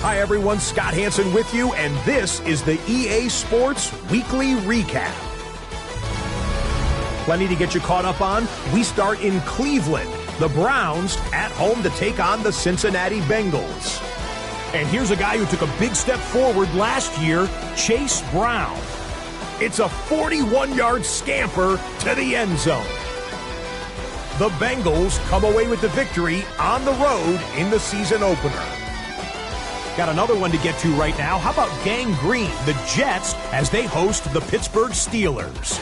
Hi, everyone. Scott Hansen with you, and this is the EA Sports Weekly Recap. Plenty to get you caught up on. We start in Cleveland. The Browns at home to take on the Cincinnati Bengals. And here's a guy who took a big step forward last year, Chase Brown. It's a 41-yard scamper to the end zone. The Bengals come away with the victory on the road in the season opener. Got another one to get to right now. How about Gang Green, the Jets, as they host the Pittsburgh Steelers?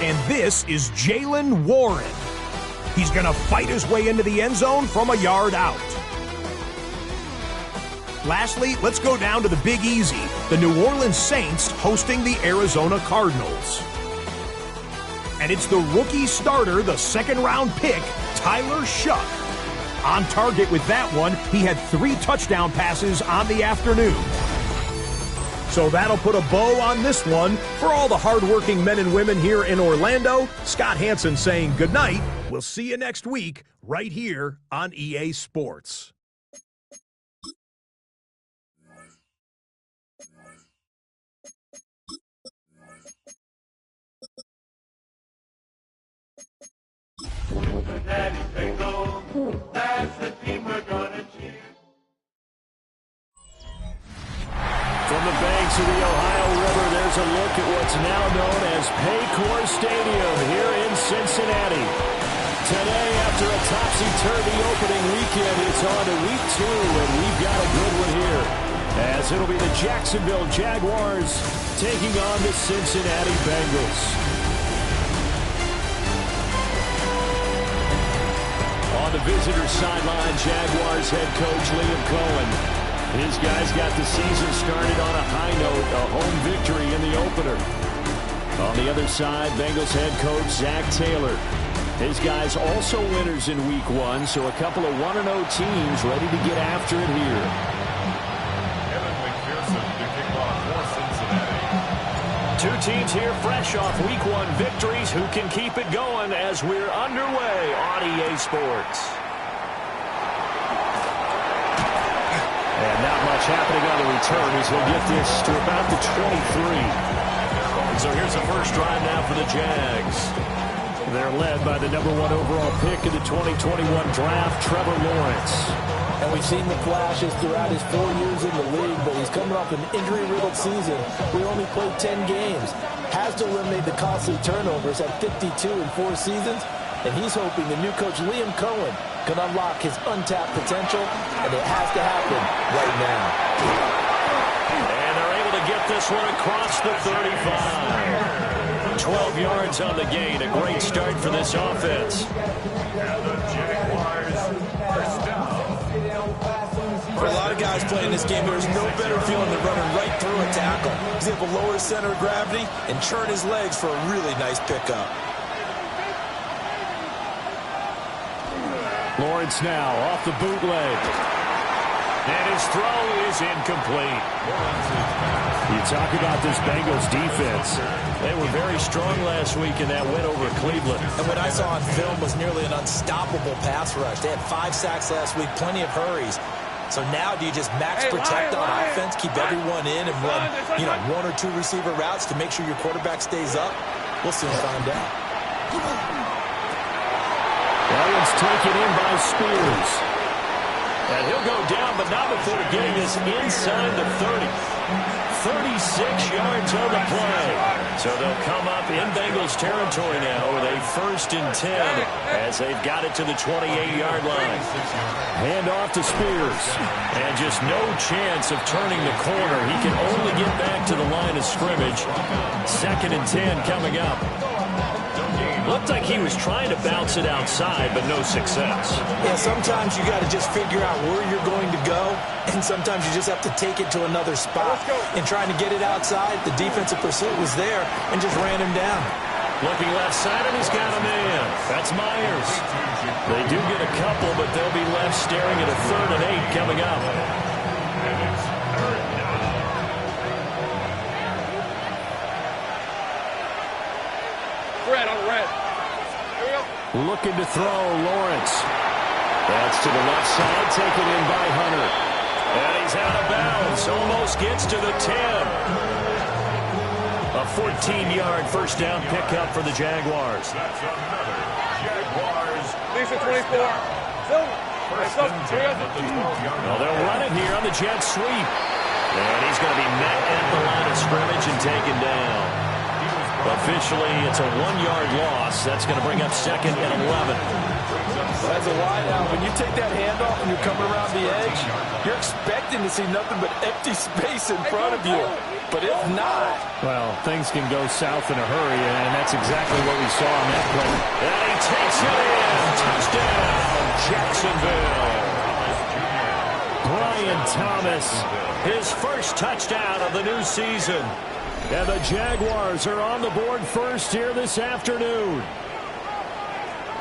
And this is Jaylen Warren. He's going to fight his way into the end zone from a yard out. Lastly, let's go down to the Big Easy. The New Orleans Saints hosting the Arizona Cardinals. And it's the rookie starter, the second-round pick, Tyler Shough. On target with that one, he had 3 touchdown passes on the afternoon. So that'll put a bow on this one. For all the hardworking men and women here in Orlando, Scott Hansen saying goodnight. We'll see you next week right here on EA Sports. Daddy, take home. That's the team we're gonna cheer. From the banks of the Ohio River, there's a look at what's now known as Paycor Stadium here in Cincinnati. Today, after a topsy-turvy opening weekend, it's on to week 2, and we've got a good one here, as it'll be the Jacksonville Jaguars taking on the Cincinnati Bengals. On the visitor sideline, Jaguars head coach Liam Cohen. His guys got the season started on a high note, a home victory in the opener. On the other side, Bengals head coach Zach Taylor. His guys also winners in week 1, so a couple of 1-0 teams ready to get after it here. Evan McPherson to kick off for Cincinnati. 2 teams here fresh off week 1 victories. Who can keep it going as we're underway on EA Sports? And not much happening on the return as he'll get this to about the 23. So here's the first drive now for the Jags. They're led by the number 1 overall pick in the 2021 draft, Trevor Lawrence. And we've seen the flashes throughout his 4 years in the league, but he's coming off an injury-riddled season. We only played 10 games. Has to eliminate the costly turnovers at 52 in 4 seasons, and he's hoping the new coach Liam Cohen can unlock his untapped potential, and it has to happen right now. And they're able to get this one across the 35. 12 yards on the gain. A great start for this offense. And the Jaguars are stopped. For a lot of guys playing this game, there's no better feeling than running right through a tackle. He's able to lower his center of gravity and churn his legs for a really nice pickup. Lawrence now off the bootleg. And his throw is incomplete. You talk about this Bengals defense. They were very strong last week in that win over Cleveland. And what I saw on film was nearly an unstoppable pass rush. They had 5 sacks last week, plenty of hurries. So now do you just max protect on offense, keep everyone in, and run, 1 or 2 receiver routes to make sure your quarterback stays up? We'll soon find out. That one's taken in by Spears. And he'll go down, but not before getting this inside the 30. 36 yards on the play. So they'll come up in Bengals territory now with a 1st and 10 as they've got it to the 28-yard line. Hand off to Spears. And just no chance of turning the corner. He can only get back to the line of scrimmage. 2nd and 10 coming up. Looked like he was trying to bounce it outside, but no success. Yeah, sometimes you got to just figure out where you're going to go, and sometimes you just have to take it to another spot. In trying to get it outside, the defensive pursuit was there and just ran him down. Looking left side, and he's got a man. That's Myers. They do get a couple, but they'll be left staring at a 3rd and 8 coming up. Red on the red. Looking to throw, Lawrence. That's to the left side, taken in by Hunter. And he's out of bounds. Almost gets to the 10. A 14-yard first down pickup for the Jaguars. That's another Jaguars. Lisa 24. Well, they'll run it here on the jet sweep. And he's going to be met at the line of scrimmage and taken down. Officially, it's a 1-yard loss. That's going to bring up 2nd and 11. As a wideout, when you take that handoff and you're coming around the edge, you're expecting to see nothing but empty space in front of you. But if not... Well, things can go south in a hurry, and that's exactly what we saw on that play. And he takes it in. Touchdown, Jacksonville. Brian Thomas, his first touchdown of the new season. And the Jaguars are on the board first here this afternoon.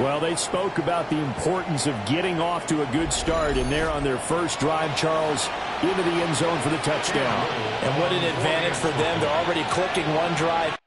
Well, they spoke about the importance of getting off to a good start, and they're on their first drive, Charles, into the end zone for the touchdown. And what an advantage for them. They're already clicking one drive.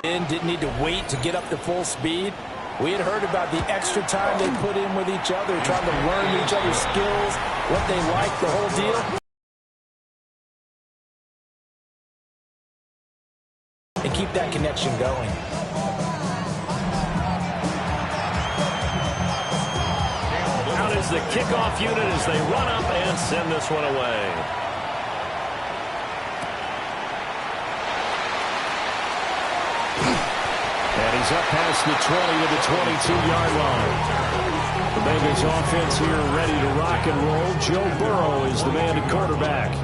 Didn't need to wait to get up to full speed. We had heard about the extra time they put in with each other, trying to learn each other's skills, what they like, the whole deal. And keep that connection going. Out is the kickoff unit as they run up and send this one away. And he's up past the 20 to the 22-yard line. The Bengals offense here ready to rock and roll. Joe Burrow is the man at quarterback.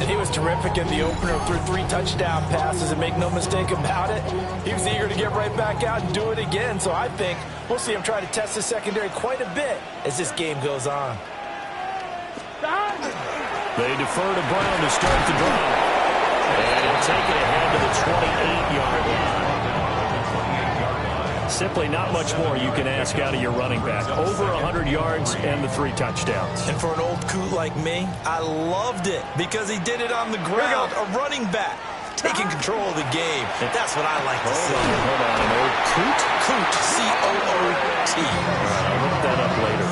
And he was terrific in the opener, threw 3 touchdown passes, and make no mistake about it, he was eager to get right back out and do it again. So I think we'll see him try to test the secondary quite a bit as this game goes on. They defer to Brown to start the drive. And he'll take it ahead to the 28-yard line. Simply not much more you can ask out of your running back. Over 100 yards and the 3 touchdowns. And for an old coot like me, I loved it because he did it on the ground, a running back, taking control of the game. That's what I like to see. Hold on, an old coot? Coot, C-O-O-T. I'll look that up later.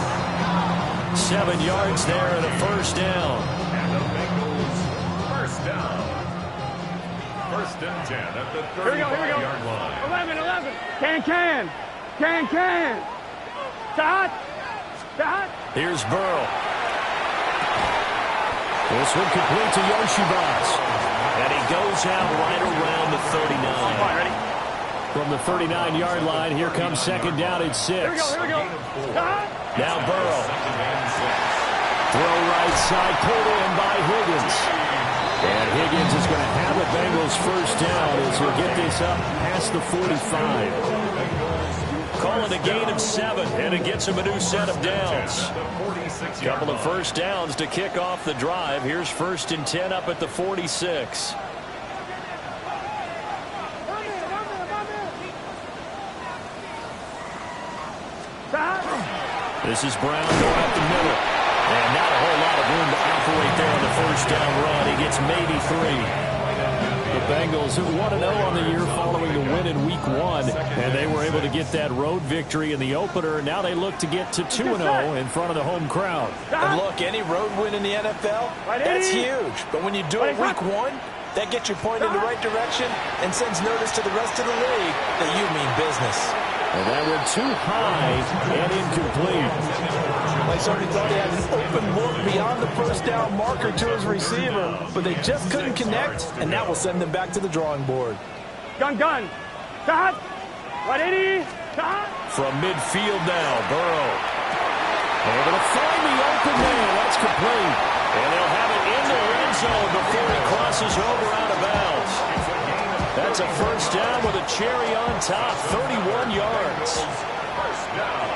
7 yards there and a first down. And the Bengals first down. 1st and 10 at the 35-yard line. 11. Can. Start. Here's Burrow. This one complete to Yoshibas. And he goes out right around the 39. From the 39-yard line, here comes 2nd down at 6. Here we go. Now Burrow. Throw right side, pulled in by Higgins. And Higgins is going to have the Bengals first down as he'll get this up past the 45. Calling a gain of 7, and it gets him a new set of downs. Couple of first downs to kick off the drive. Here's 1st and 10 up at the 46. This is Brown going up the middle. And not a whole lot of room to operate there on the first down run. He gets maybe 3. The Bengals have 1-0 on the year following the win in Week 1. And they were able to get that road victory in the opener. Now they look to get to 2-0 in front of the home crowd. And look, any road win in the NFL, that's huge. But when you do it Week 1, that gets you pointed in the right direction and sends notice to the rest of the league that you mean business. And that went too high and incomplete. I certainly thought he had an open look beyond the first down marker to his receiver, but they just couldn't connect, and that will send them back to the drawing board. Gun. Start. 180. From midfield now, Burrow. Able to find the open man. That's complete. And they'll have it in the red zone before it crosses over out of bounds. That's a first down with a cherry on top, 31 yards. First down.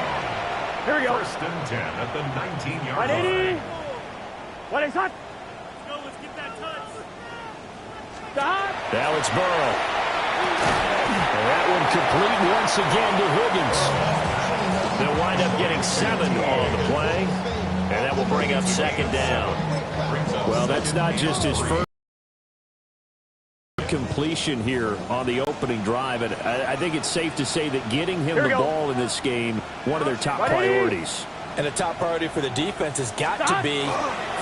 Here we go. First and 10 at the 19-yard 180. line. What is that? Let's get that touch. Stop. Now it's Burrow. And that one complete once again to Higgins. They'll wind up getting 7 on the play, and that will bring up second down. Well, that's not just his first completion here on the opening drive, and I think it's safe to say that getting him the ball in this game, one of their top priorities. And a top priority for the defense has got to be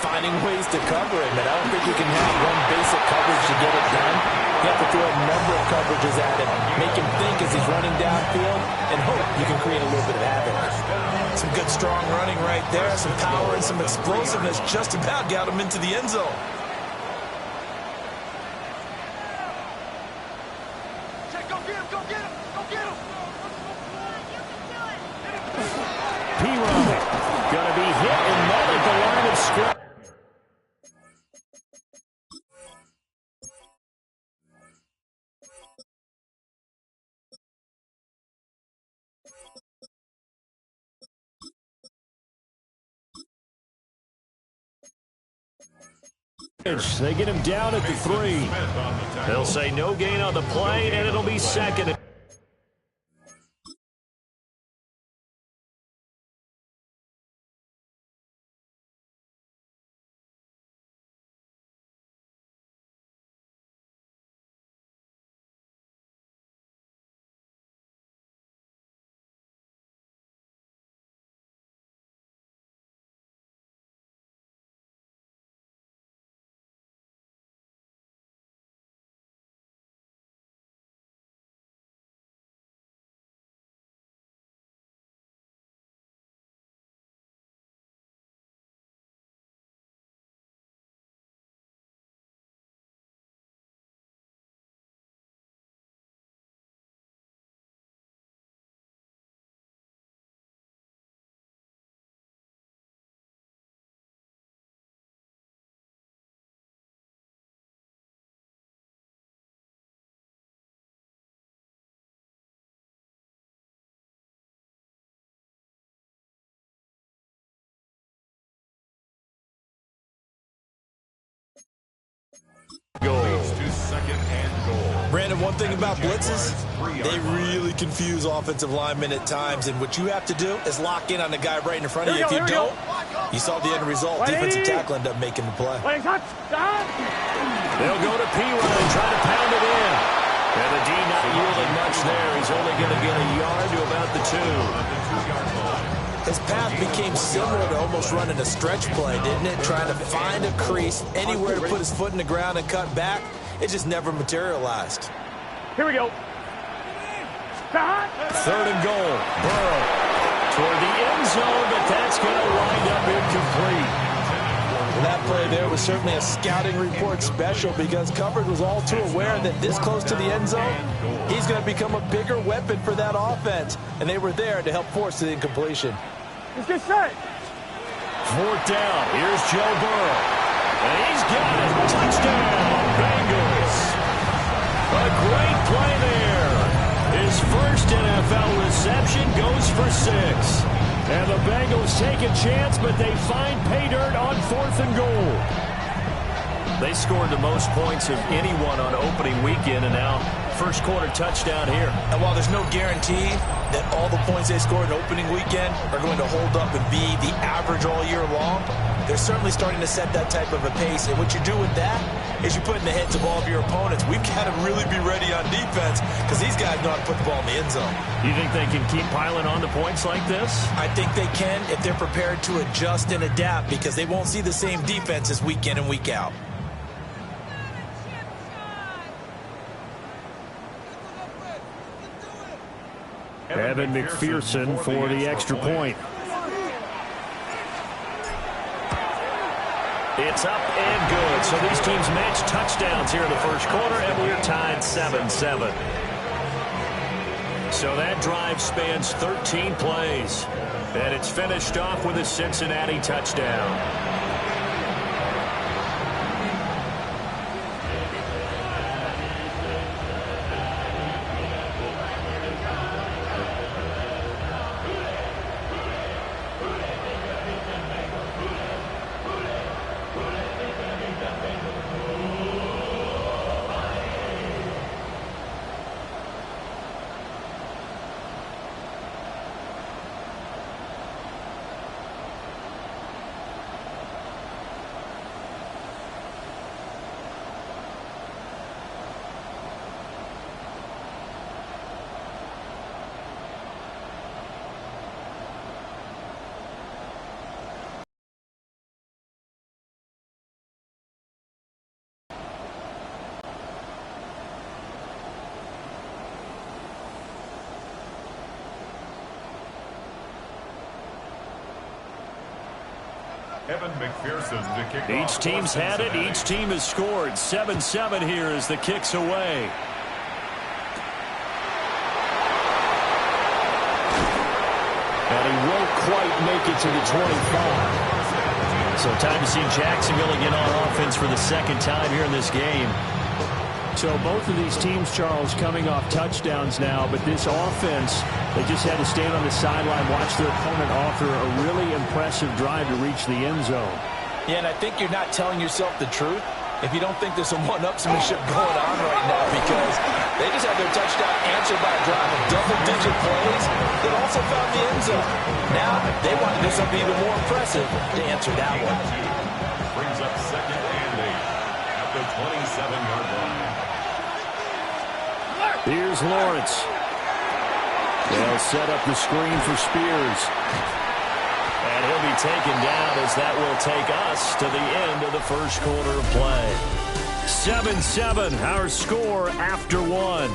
finding ways to cover him. And I don't think you can have one basic coverage to get it done. You have to throw a number of coverages at him, make him think as he's running downfield, and hope you can create a little bit of havoc. Some good strong running right there, some power and some explosiveness just about got him into the end zone. Go get him, go get him, go get him. P-Ryan going to be hit and not at the line of scrimmage. They get him down at the 3. They'll say no gain on the play, and it'll be second. Brandon, one thing about blitzes, they really confuse offensive linemen at times, and what you have to do is lock in on the guy right in front of you. If you don't, you saw the end result. Defensive tackle ended up making the play. They'll go to P-Ryan, try to pound it in. And the D not yielding much there. He's only going to get a yard to about the 2. His path became similar to almost running a stretch play, didn't it? Trying to find a crease, anywhere to put his foot in the ground and cut back. It just never materialized. Here we go. Third and goal. Burrow toward the end zone, but that's going to wind up incomplete. And that play there was certainly a scouting report special because coverage was all too aware that this close to the end zone, he's going to become a bigger weapon for that offense. And they were there to help force the incompletion. Let's get set. Fourth down. Here's Joe Burrow. And he's got it. Touchdown, Bengals. A great play there. His first NFL reception goes for 6. And the Bengals take a chance, but they find pay dirt on 4th and goal. They scored the most points of anyone on opening weekend, and now first quarter touchdown here. And while there's no guarantee that all the points they scored in opening weekend are going to hold up and be the average all year long, they're certainly starting to set that type of a pace. And what you do with that is you put in the heads of all of your opponents, we've got to really be ready on defense because these guys know how to put the ball in the end zone. You think they can keep piling on the points like this? I think they can if they're prepared to adjust and adapt because they won't see the same defenses week in and week out. Evan McPherson for the extra point. It's up and good. So these teams match touchdowns here in the first quarter, and we're tied 7-7. So that drive spans 13 plays. And it's finished off with a Cincinnati touchdown. Evan McPherson to kick Each off team's had it. Each team has scored. 7-7 here as the kick's away. And he won't quite make it to the 25. So time to see Jacksonville again on offense for the second time here in this game. So both of these teams, Charles, coming off touchdowns now, but this offense, they just had to stand on the sideline, watch their opponent offer a really impressive drive to reach the end zone. Yeah, and I think you're not telling yourself the truth if you don't think there's some one-upsmanship going on right now, because they just had their touchdown answered by a drive of double-digit plays that also found the end zone. Now they want to do something even more impressive to answer that one. Brings up 2nd and 8 at the 27-yard line. Here's Lawrence. They'll set up the screen for Spears. And he'll be taken down as that will take us to the end of the first quarter of play. 7-7, our score after one.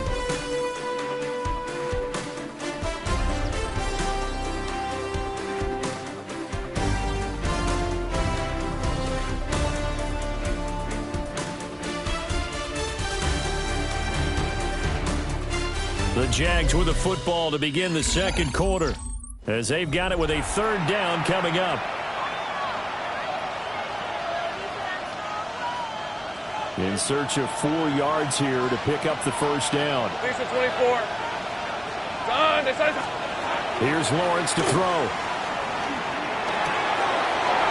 The Jags with a football to begin the second quarter, as they've got it with a 3rd down coming up. In search of 4 yards here to pick up the first down. Lisa 24. Here's Lawrence to throw.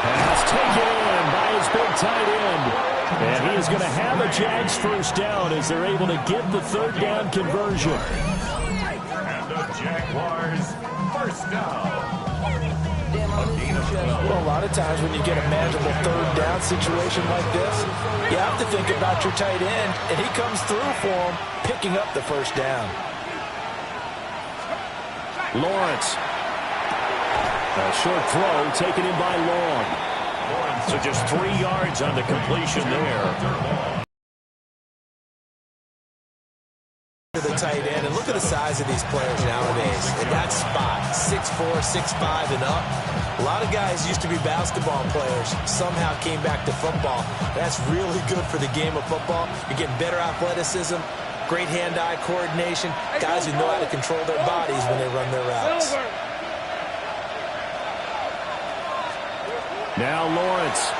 Pass taken in by his big tight end. And he is going to have a Jags first down as they're able to get the 3rd down conversion. And the Jaguars first down. Well, a lot of times when you get a manageable 3rd down situation like this, you have to think about your tight end, and he comes through for him, picking up the first down. Lawrence. A short throw taken in by Long. So just 3 yards on the completion there. The tight end, and look at the size of these players nowadays. In that spot, 6'4", 6'5", and up. A lot of guys used to be basketball players, somehow came back to football. That's really good for the game of football. You're getting better athleticism, great hand-eye coordination, guys who know how to control their bodies when they run their routes. Now Lawrence.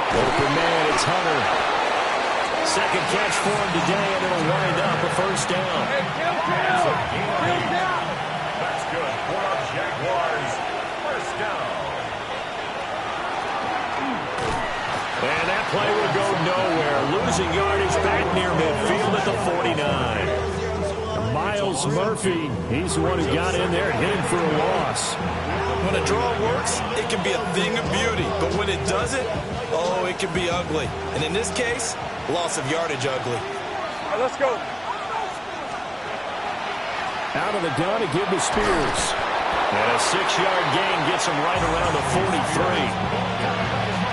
Open man, it's Hunter. Second catch for him today, and it'll wind up a first down. That's good for our Jaguars. First down. And that play will go nowhere. Losing yardage back near midfield at the 49. Myles Murphy, he's the one who got in there heading for a loss. When a draw works, it can be a thing of beauty. But when it doesn't, oh, it can be ugly. And in this case, loss of yardage ugly. All right, let's go. Out of the gun to give to Spears. And a 6-yard gain gets him right around the 43.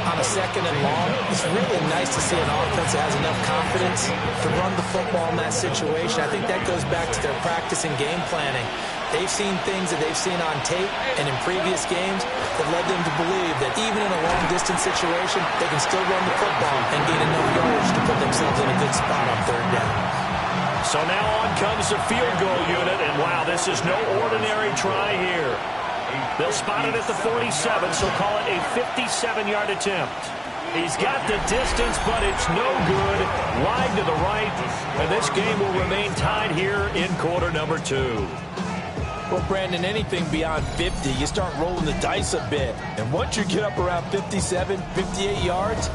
On a 2nd and long, it's really nice to see an offense that has enough confidence to run the football in that situation. I think that goes back to their practice and game planning. They've seen things that they've seen on tape and in previous games that led them to believe that even in a long-distance situation, they can still run the football and gain enough yards to put themselves in a good spot on 3rd down. So now on comes the field goal unit, and wow, this is no ordinary try here. They'll spot it at the 47, so call it a 57-yard attempt. He's got the distance, but it's no good. Wide to the right, and this game will remain tied here in quarter number 2. Well, Brandon, anything beyond 50, you start rolling the dice a bit. And once you get up around 57, 58 yards,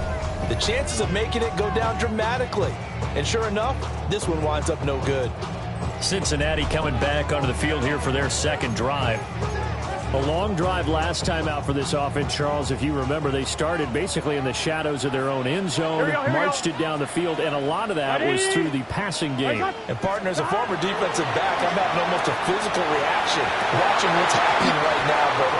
the chances of making it go down dramatically. And sure enough, this one winds up no good. Cincinnati coming back onto the field here for their second drive. A long drive last time out for this offense, Charles. If you remember, they started basically in the shadows of their own end zone, marched it down the field, and a lot of that was through the passing game. And, partner, as a former defensive back, I'm having almost a physical reaction watching what's happening right now. But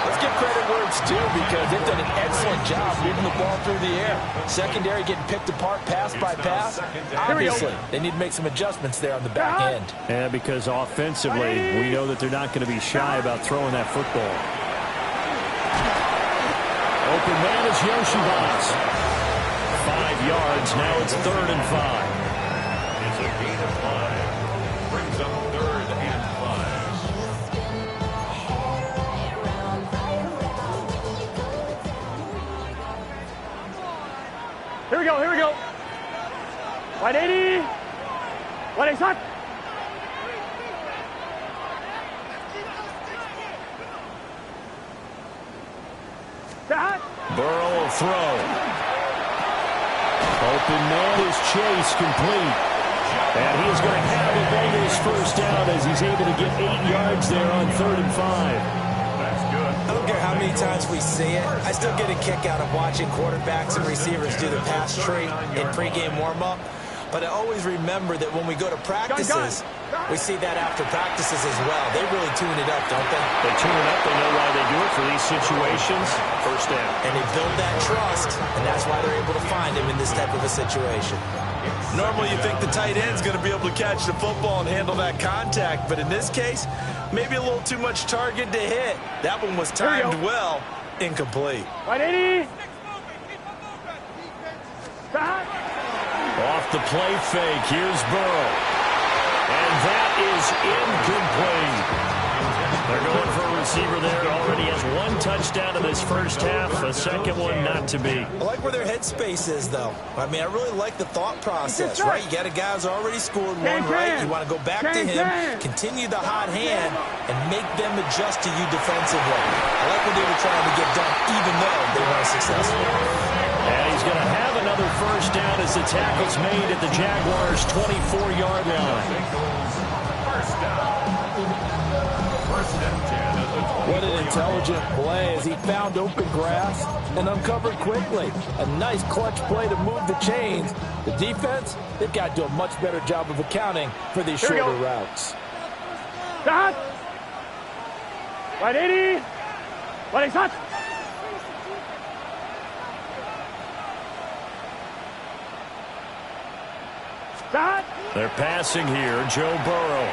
let's give credit where it's due, because they've done an excellent job moving the ball through the air. Secondary getting picked apart pass by pass. Obviously, they need to make some adjustments there on the back end. Yeah, because offensively, we know that they're not going to be shy about throwing that football. Open man is Yoshibas. 5 yards. Now it's 3rd and 5. It's a gain of 5. Brings up 3rd and 5. Here we go, here we go. 180. 180. Burrow will throw. Open man is Chase, complete. And he is going to have the Bengals first down as he's able to get 8 yards there on 3rd and 5. That's good. I don't care how many times we see it. I still get a kick out of watching quarterbacks and receivers do the pass tree in pregame warm-up. But I always remember that when we go to practices, we see that after practices as well. They really tune it up, don't they? They tune it up. They know why they do it for these situations. First down. And they build that trust, and that's why they're able to find him in this type of a situation. Normally you think the tight end's going to be able to catch the football and handle that contact, but in this case, maybe a little too much target to hit. That one was timed well, incomplete. 180. Off the play fake, here's Burrow. And that is incomplete. They're going for a receiver there. Already has 1 touchdown in this first half. A second one not to be. I like where their headspace is, though. I mean, I really like the thought process, right? You got a guy who's already scored one, right? You want to go back to him, continue the hot hand, and make them adjust to you defensively. I like what they were trying to get done, even though they weren't successful. And he's going to have another first down as the tackle's made at the Jaguars' 24-yard line. First down. First and 10 at the 24. What an intelligent play as he found open grass and uncovered quickly. A nice clutch play to move the chains. The defense, they've got to do a much better job of accounting for these shorter routes. Stop. 180. 180. They're passing here, Joe Burrow.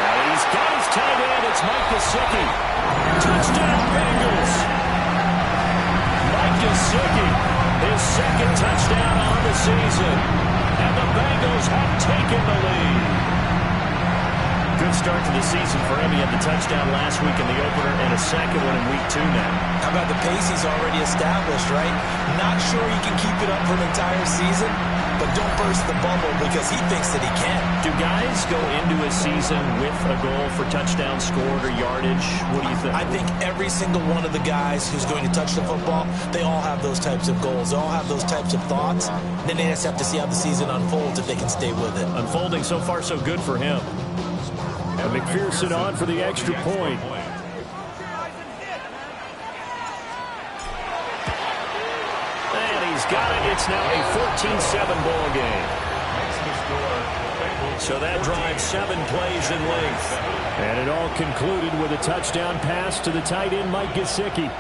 Now he's got his tight end. It's Mike Gesicki. Touchdown, Bengals. Mike Gesicki, his second touchdown on the season. And the Bengals have taken the lead. Good start to the season for him. He had the touchdown last week in the opener and a second one in week 2 now. How about the pace he's already established, right? Not sure he can keep it up for an entire season, but don't burst the bubble because he thinks that he can. Do guys go into a season with a goal for touchdown scored or yardage? What do you think? I think every single one of the guys who's going to touch the football, they all have those types of goals. They all have those types of thoughts. Then they just have to see how the season unfolds if they can stay with it. Unfolding so far so good for him. And McPherson on for the extra point. And he's got it. It's now a 14-7 ball game. So that drives 7 plays in length. And it all concluded with a touchdown pass to the tight end, Mike Gesicki.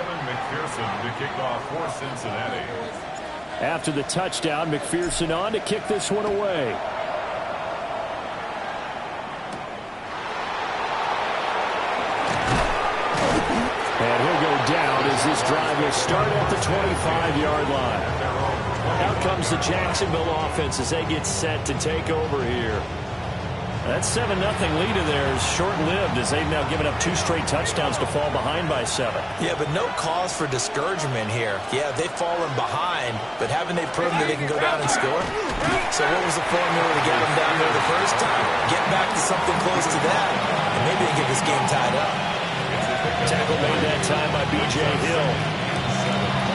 Evan McPherson to kick off for Cincinnati. After the touchdown, McPherson on to kick this one away. And he'll go down as this drive will start at the 25-yard line. Out comes the Jacksonville offense as they get set to take over here. That 7-0 lead of theirs short-lived as they've now given up 2 straight touchdowns to fall behind by 7. Yeah, but no cause for discouragement here. Yeah, they've fallen behind, but haven't they proven that they can go down and score? So what was the formula to get them down there the first time? Get back to something close to that, and maybe they get this game tied up. Tackle made that time by B.J. Hill.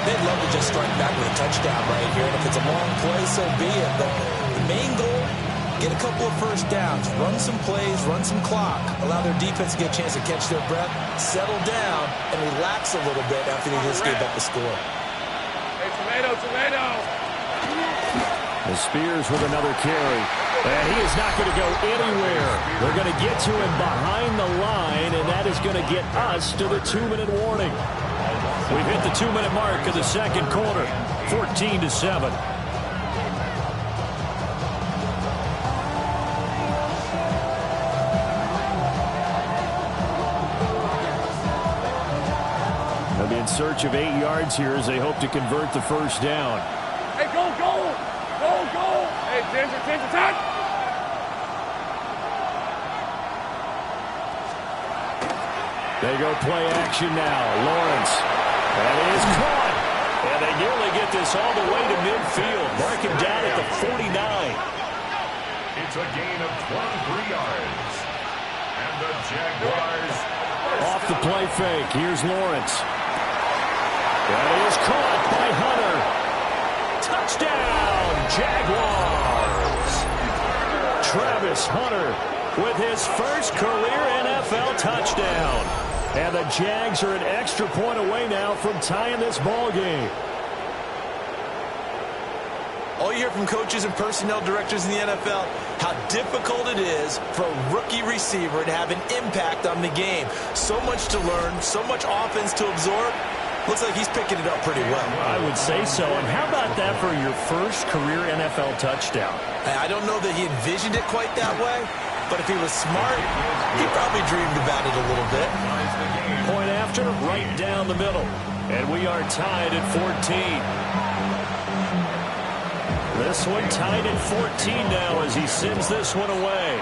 They'd love to just strike back with a touchdown right here, and if it's a long play, so be it. But the main goal, get a couple of first downs, run some plays, run some clock, allow their defense to get a chance to catch their breath, settle down, and relax a little bit after they just gave up the score. Hey, tomato. The Spears with another carry. And he is not going to go anywhere. They're going to get to him behind the line, and that is going to get us to the 2-minute warning. We've hit the 2-minute mark of the second quarter, 14-7. They'll be in search of 8 yards here as they hope to convert the first down. Hey, go! Hey, Ginger, touch! They go play action now. Lawrence. That is caught. And they nearly get this all the way to midfield. Mark him down at the 49. It's a gain of 23 yards. And the Jaguars... Off the play fake. Here's Lawrence. That is caught by Hunter. Touchdown, Jaguars. Travis Hunter with his first career NFL touchdown. And the Jags are an extra point away now from tying this ball game. All you hear from coaches and personnel directors in the NFL, how difficult it is for a rookie receiver to have an impact on the game. So much to learn, so much offense to absorb. Looks like he's picking it up pretty well. I would say so. And how about that for your first career NFL touchdown? I don't know that he envisioned it quite that way, but if he was smart, he probably dreamed about it a little bit. Point after, right down the middle. And we are tied at 14. This one tied at 14 now as he sends this one away.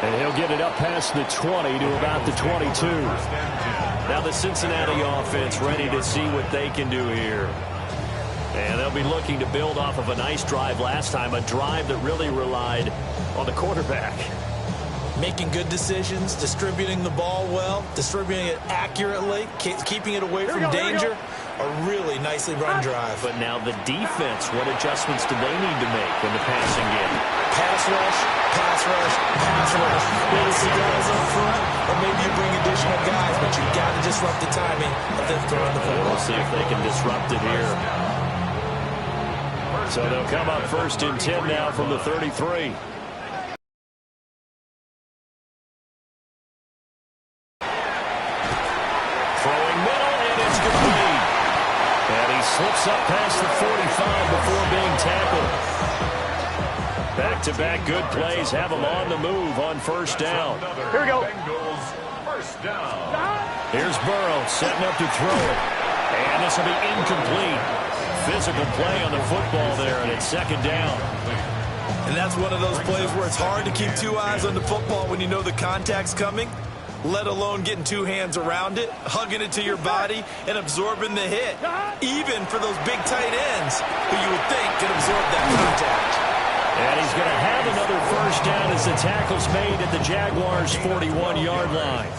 And he'll get it up past the 20 to about the 22. Now the Cincinnati offense ready to see what they can do here. And they'll be looking to build off of a nice drive last time, a drive that really relied on the quarterback. Making good decisions, distributing the ball well, distributing it accurately, keeping it away from danger. A really nicely run drive. But now the defense, what adjustments do they need to make in the passing game? Pass rush, pass rush, pass rush. Maybe some guys up front, or maybe you bring additional guys, but you've got to disrupt the timing of them throwing the football. We'll see if they can disrupt it here. So they'll come up first and 10 now from the 33. Slips up past the 45 before being tackled. Back-to-back good plays have them on the move on first down. Here we go. Bengals first down. Here's Burrow setting up to throw it. And this will be incomplete. Physical play on the football there, and it's second down. And that's one of those plays where it's hard to keep 2 eyes on the football when you know the contact's coming, let alone getting 2 hands around it, hugging it to your body, and absorbing the hit. Even for those big tight ends who you would think could absorb that contact. And he's going to have another first down as the tackle's made at the Jaguars' 41-yard line.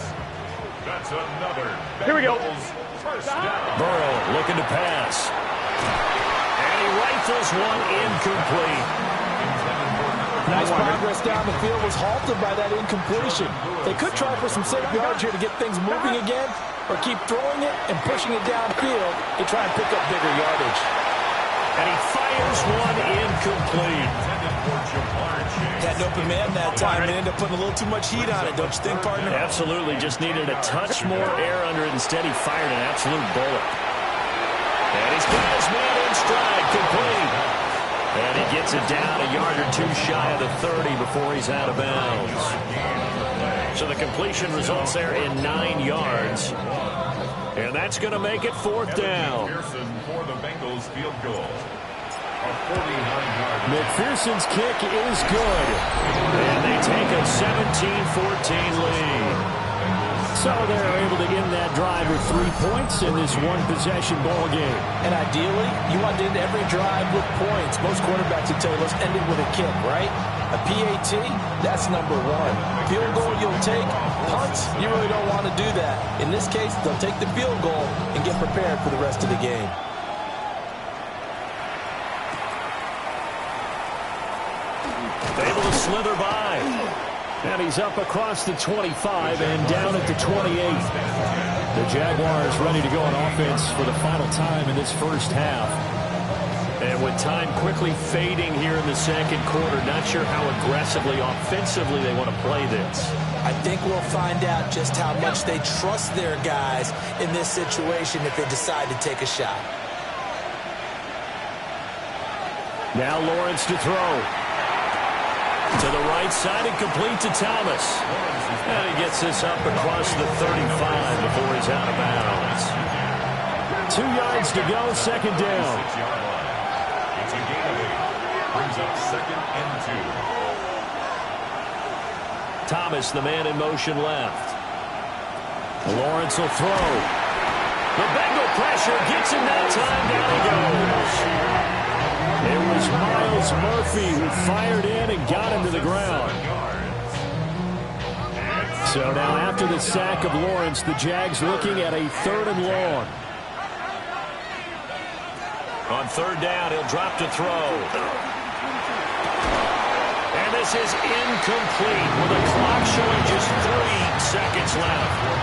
That's another Here we go. First down. Burrow looking to pass. And he rifles one incomplete. Nice progress down the field was halted by that incompletion. They could try for some safe yards here to get things moving again, or keep throwing it and pushing it downfield to try and pick up bigger yardage. And he fires one incomplete. Had an open man that time and ended up putting a little too much heat on it, don't you think, partner? Absolutely. Just needed a touch more air under it. Instead, he fired an absolute bullet. And he's got his man in stride, complete. And he gets it down a yard or two shy of the 30 before he's out of bounds. So the completion results there in 9 yards. And that's going to make it 4th down. Pearson for the Bengals field goal. A 49-yard. McPherson's kick is good. And they take a 17-14 lead. So they're able to end that drive with 3 points in this one-possession ball game. And ideally, you want to end every drive with points. Most quarterbacks would tell you, let's end it with a kick, right? A PAT, that's number 1. Field goal you'll take. Punts, you really don't want to do that. In this case, they'll take the field goal and get prepared for the rest of the game. Able to slither by. And he's up across the 25 and down at the 28. The Jaguars ready to go on offense for the final time in this first half. And with time quickly fading here in the second quarter, not sure how aggressively, offensively they want to play this. I think we'll find out just how much they trust their guys in this situation if they decide to take a shot. Now Lawrence to throw. To the right side and complete to Thomas. And he gets this up across the 35 before he's out of bounds. 2 yards to go, second down. 6-yard line. It's a gain of 8. Brings up 2nd and 2. Thomas, the man in motion left. Lawrence will throw. The Bengal pressure gets him that time. Down he goes. It was Myles Murphy who fired in and got him to the ground. So now after the sack of Lawrence, the Jags looking at a 3rd and long. On 3rd down, he'll drop to throw. And this is incomplete with the clock showing just 3 seconds left.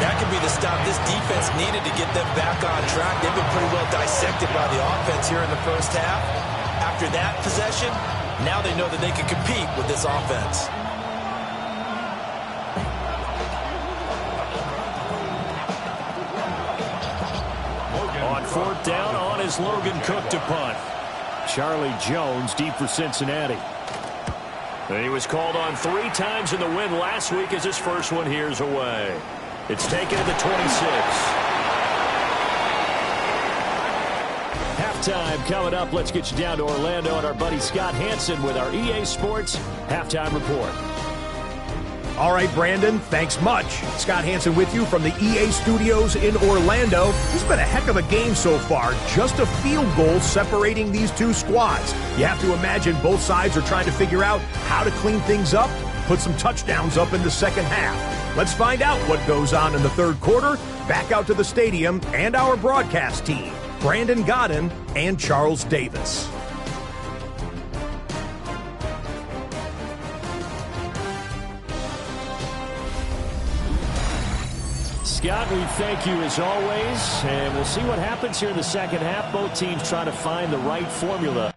That could be the stop this defense needed to get them back on track. They've been pretty well dissected by the offense here in the first half. After that possession, now they know that they can compete with this offense. On 4th down, on is Logan Cook to punt. Charlie Jones deep for Cincinnati. And he was called on 3 times in the win last week as his first one here's away. It's taken to the 26. Halftime coming up. Let's get you down to Orlando and our buddy Scott Hanson with our EA Sports Halftime Report. All right, Brandon, thanks much. Scott Hanson with you from the EA Studios in Orlando. This has been a heck of a game so far. Just a field goal separating these two squads. You have to imagine both sides are trying to figure out how to clean things up, put some touchdowns up in the second half. Let's find out what goes on in the third quarter. Back out to the stadium and our broadcast team, Brandon Godden and Charles Davis. Scott, we thank you as always, and we'll see what happens here in the second half. Both teams trying to find the right formula.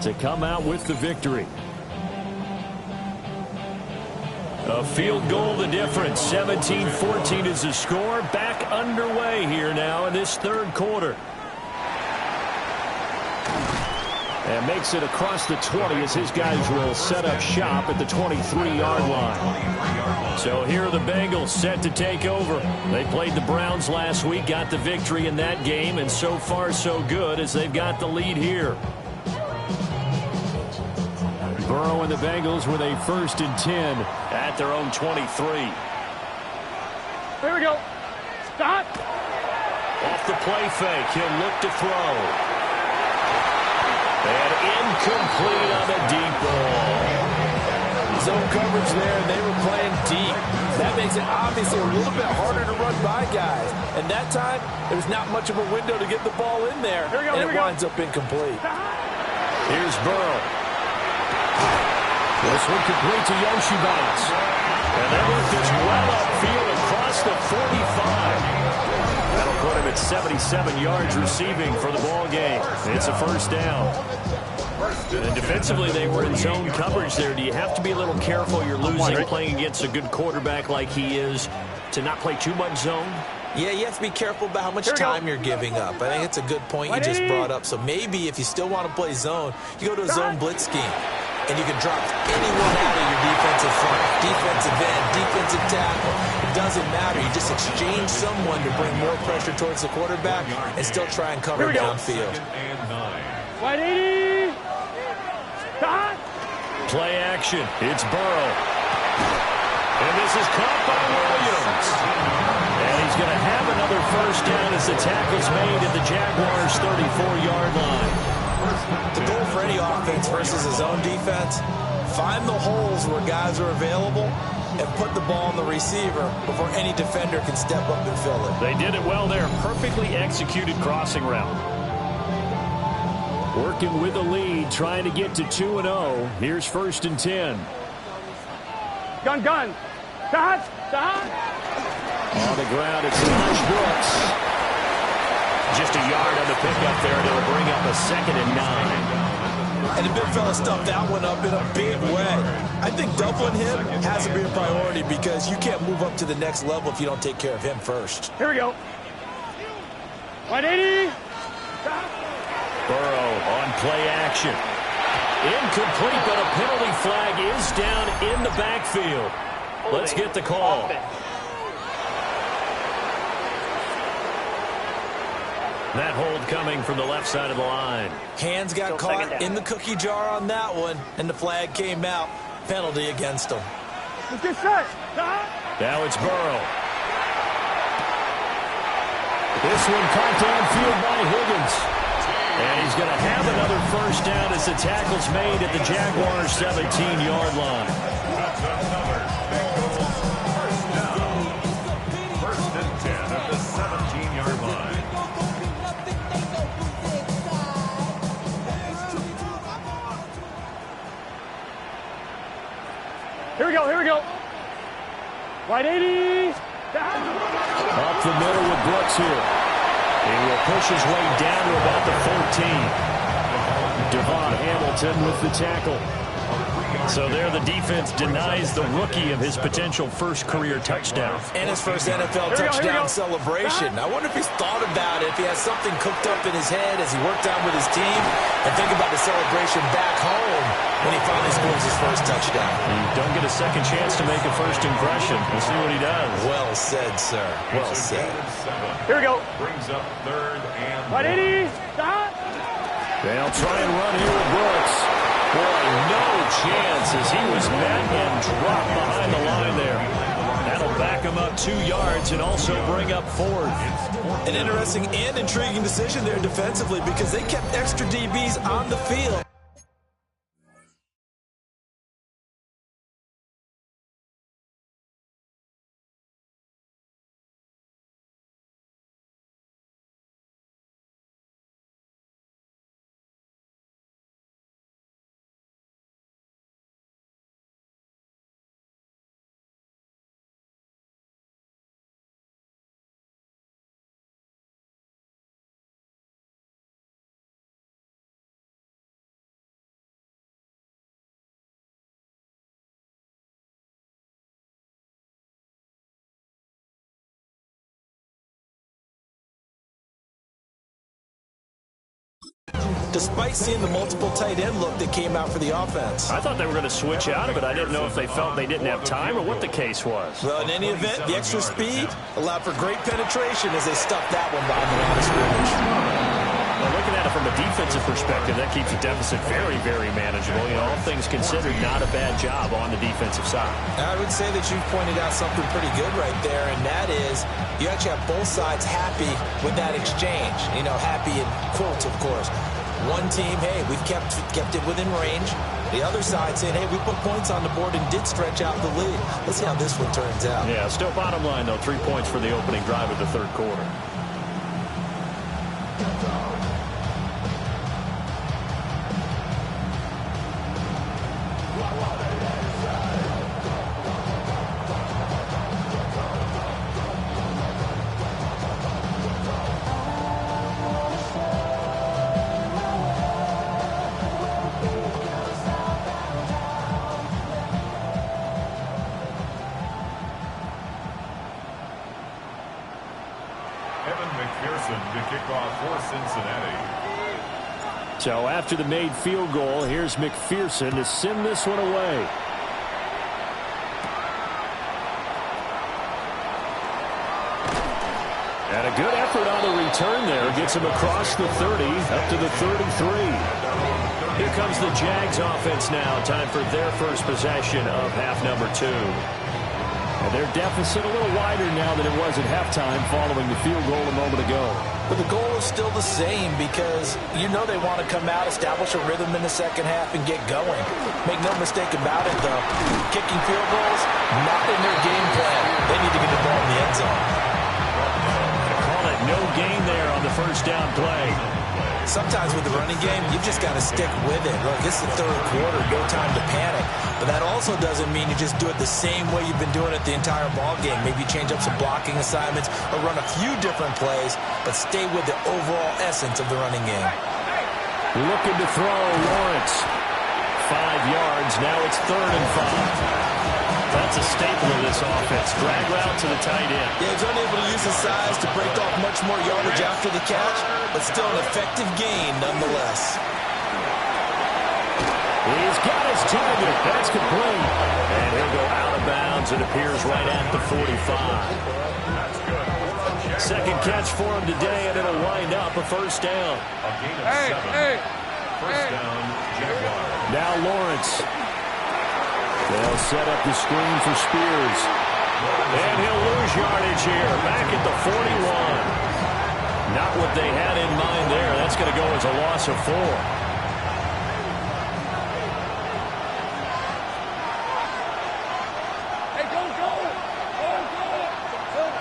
to come out with the victory. A field goal the difference. 17-14 is the score. Back underway here now in this third quarter. And makes it across the 20 as his guys will set up shop at the 23-yard line. So here are the Bengals set to take over. They played the Browns last week, got the victory in that game, and so far so good as they've got the lead here. Burrow and the Bengals with a 1st and 10 at their own 23. Here we go. Stop. Off the play fake, he'll look to throw. And incomplete on the deep ball. Zone coverage there, and they were playing deep. That makes it obviously a little bit harder to run by guys. And that time, there's not much of a window to get the ball in there, and it winds up incomplete. Here's Burrow. This one complete to Yoshibats. And they work this well upfield across the 45. That'll put him at 77 yards receiving for the ball game. It's a 1st down. And defensively, they were in zone coverage there. Do you have to be a little careful? You're losing playing against a good quarterback like he is to not play too much zone? Yeah, you have to be careful about how much time you're giving up. I think it's a good point you just brought up. So maybe if you still want to play zone, you go to a zone blitz scheme. And you can drop anyone out of your defensive front, defensive end, defensive tackle. It doesn't matter. You just exchange someone to bring more pressure towards the quarterback and still try and cover downfield. Wide 80. Stop. Play action. It's Burrow. And this is caught by Williams. And he's going to have another 1st down as the tackle's made at the Jaguars' 34-yard line. The goal for any offense versus his own defense, find the holes where guys are available and put the ball on the receiver before any defender can step up and fill it. They did it well there. Perfectly executed crossing route. Working with the lead, trying to get to 2-0. Here's 1st and 10. Gun. Stop. On the ground, it's Josh Brooks. Just a yard on the pickup there, and it'll bring up a 2nd and 9. And the big fella stuffed that one up in a big way. I think doubling him has to be a priority because you can't move up to the next level if you don't take care of him first. Here we go. 180. Burrow on play action. Incomplete, but a penalty flag is down in the backfield. Let's get the call. That hold coming from the left side of the line. Hands got caught in the cookie jar on that one, and the flag came out. Penalty against him. Let's get set. Now it's Burrow. This one caught downfield by Higgins. And he's going to have another 1st down as the tackle's made at the Jaguars' 17-yard line. First and 10 at the 17-yard line. Here we go. Wide 80. Up the middle with Brooks here. He will push his way down to about the 14. Devon Hamilton with the tackle. So there the defense denies the rookie of his potential 1st career touchdown. And his first NFL touchdown celebration. I wonder if he's thought about it, if he has something cooked up in his head as he worked out with his team, and think about the celebration back home when he finally scores his first touchdown. You don't get a second chance to make a first impression. We'll see what he does. Well said, sir. Well said. Here we go. Brings up 3rd and 180. Stop. They'll try and run here with Brooks. Boy, no chance as he was met and dropped behind the line there. That'll back him up 2 yards and also bring up 4th. An interesting and intriguing decision there defensively because they kept extra DBs on the field. despite seeing the multiple tight end look that came out for the offense. I thought they were going to switch out of it. I didn't know if they felt they didn't have time or what the case was. Well, in any event, the extra speed allowed for great penetration as they stuffed that one behind the line of scrimmage. Well, looking at it from a defensive perspective, that keeps the deficit very, very manageable. You know, all things considered, not a bad job on the defensive side. I would say that you've pointed out something pretty good right there, and that is you actually have both sides happy with that exchange. You know, happy in quotes, of course. One team, hey, we've kept it within range. The other side saying, hey, we put points on the board and did stretch out the lead. Let's see how this one turns out. Yeah, still bottom line, though, 3 points for the opening drive of the third quarter. So after the made field goal, here's McPherson to send this one away. And a good effort on the return there. Gets him across the 30, up to the 33. Here comes the Jags offense now. Time for their first possession of half number 2. And their deficit a little wider now than it was at halftime following the field goal a moment ago. But the goal is still the same because you know they want to come out, establish a rhythm in the second half, and get going. Make no mistake about it, though. Kicking field goals, not in their game plan. They need to get the ball in the end zone. They call it no gain there on the first down play. Sometimes with the running game, you've just got to stick with it. Look, this is the third quarter, no time to panic. But that also doesn't mean you just do it the same way you've been doing it the entire ball game. Maybe change up some blocking assignments or run a few different plays, but stay with the overall essence of the running game. Looking to throw, Lawrence. 5 yards, now it's 3rd and 5. That's a staple of this offense. Drag route to the tight end. Yeah, he's unable to use his size to break off much more yardage after the catch, but still an effective gain nonetheless. He's got his target. That's complete. And he'll go out of bounds. It appears right at the 45. Second catch for him today, and it'll wind up a first down. First down, Jaguars. Now Lawrence. They'll set up the screen for Spears. And he'll lose yardage here. Back at the 41. Not what they had in mind there. That's going to go as a loss of 4.